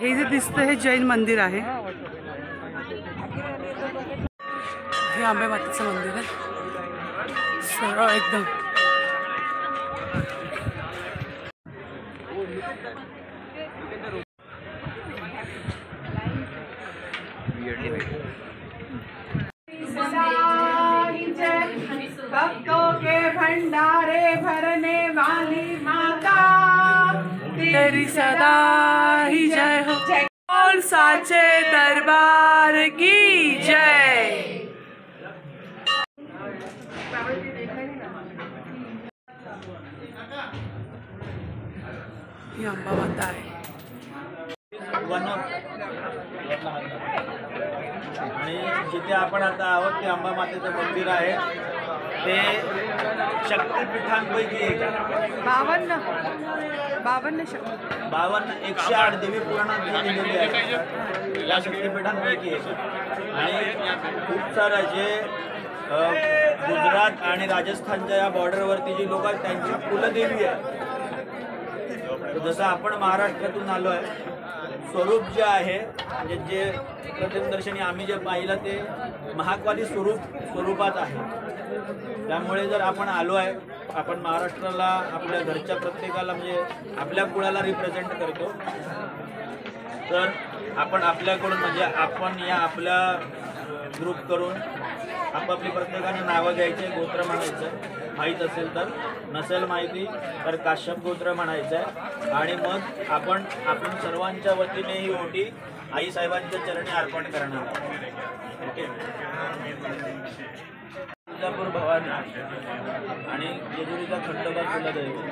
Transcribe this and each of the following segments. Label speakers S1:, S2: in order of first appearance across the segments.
S1: हे जे दिसतं हे जैन मंदिर आहे। हे अंबे मातेचं मंदिर आहे, सरळ एकदम। भक्तों के भंडारे भरने वाली माता तेरी सदा ही जय हो। और साचे दरबार की जय। ही अंबा माता आहे।
S2: आणि जिथे आपण आता आहोत ते अंबा मातेचं मंदिर आहे। ते शक्तिपीठांपैकी एक आहे। 52 108 देवी पुराणात लिहिलेली आहे या शक्तिपीठांपैकी एक आहे। आणि खूप सारं जे गुजरात आणि राजस्थानच्या या बॉर्डरवरती जी लोक आहेत त्यांची कुलदेवी आहे। जसं आपण महाराष्ट्रातून आलो आहे, स्वरूप जे आहे म्हणजे जे प्रथमदर्शनी आम्ही जे पाहिलं ते महाकाली स्वरूपात आहे। त्यामुळे जर आपण आलो आहे, आपण महाराष्ट्राला आपल्या घरच्या प्रत्येकाला म्हणजे आपल्या कुळाला रिप्रेझेंट करतो, तर आपण आपल्याकडून म्हणजे आपण या आपल्या ग्रुप करून आपापली प्रत्येकाने नावं घ्यायचे, गोत्र म्हणायचं, माहीत असेल तर, नसेल माहिती तर काश्यप गोत्र म्हणायचं आहे। आणि मग आपण सर्वांच्या वतीने ही ओटी आईसाहेबांच्या चरणी अर्पण करणार आहोत। ओके। तुळजापूर भवानी आणि जेजुरीचा खंडोबा कुलदैवत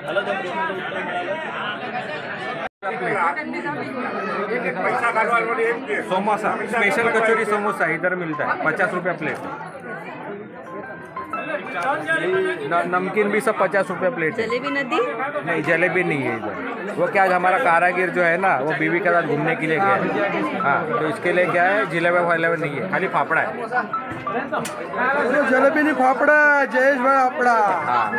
S2: झालं त्या प्रश्नाचं उत्तर मिळालं।
S3: समोसा स्पेशल कचौरी समोसा इधर मिलता है 50 रुपया प्लेट। नमकीन भी सब 50 रुपया प्लेट है।
S4: जलेबी नदी
S3: नहीं, जलेबी नहीं है इधर। वो क्या आज हमारा कारागिर जो है ना वो बीवी के साथ घूमने के लिए गया है। हाँ, तो इसके लिए क्या है, जिलेबी वालेबी नहीं है, खाली फाफड़ा है।
S5: जलेबी नहीं, फाफड़ा जयेश भाई फाफड़ा।
S3: हाँ,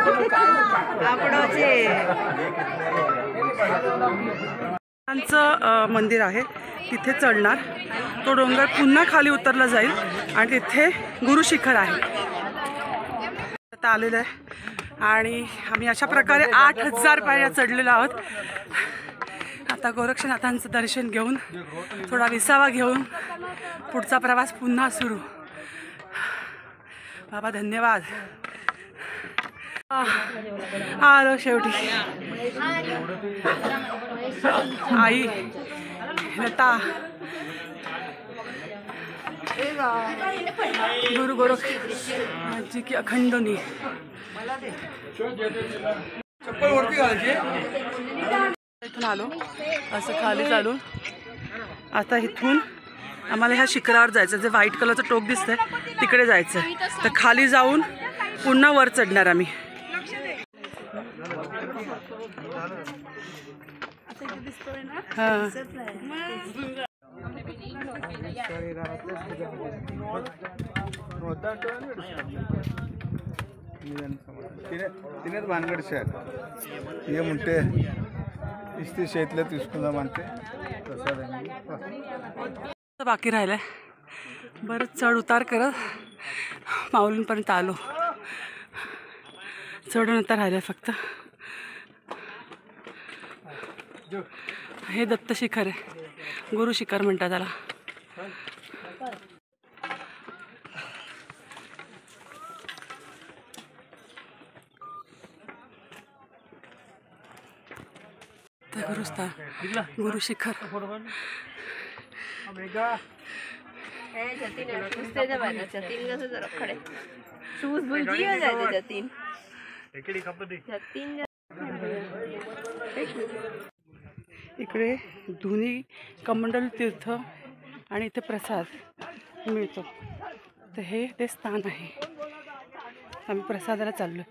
S1: मंदिर आहे, तिथे चढणार। तो डोंगर पुन्हा खाली उतरला जाईल आणि तिथे गुरुशिखर आहे। आता आलेलं आहे आणि आम्ही अशा प्रकारे 8000 पायऱ्या चढलेलो आहोत। आता गोरक्षनाथांचं दर्शन घेऊन थोडा विसावा घेऊन पुढचा प्रवास पुन्हा सुरू। बाबा धन्यवाद। आलो शेवटी। आई लता गुरु गोरक्षजी की अखंडनी। इथून आलो असं खाली चालून आता इथून आम्हाला ह्या शिखरावर जायचं, जे व्हाईट कलरचं टोक दिसतंय तिकडे जायचं। तर खाली जाऊन पुन्हा वर चढणार आम्ही। हां,
S5: तिने भानगड शहर ये म्हणते इस्ती शेतला तिसकुंदा म्हणते
S1: बाकी राहिलंय। बरंच चढ उतार करत माऊलींपर्यंत आलो। चढून राहिलंय फक्त। हे दत्त शिखर आहे, गुरु शिखर म्हणतात त्याला। गुरुस्थान, गुरु शिखर। इकडे धुनी कमंडल तीर्थ आणि इथे प्रसाद मिळतो, तर हे ते स्थान आहे। आम्ही प्रसादाला चाललो।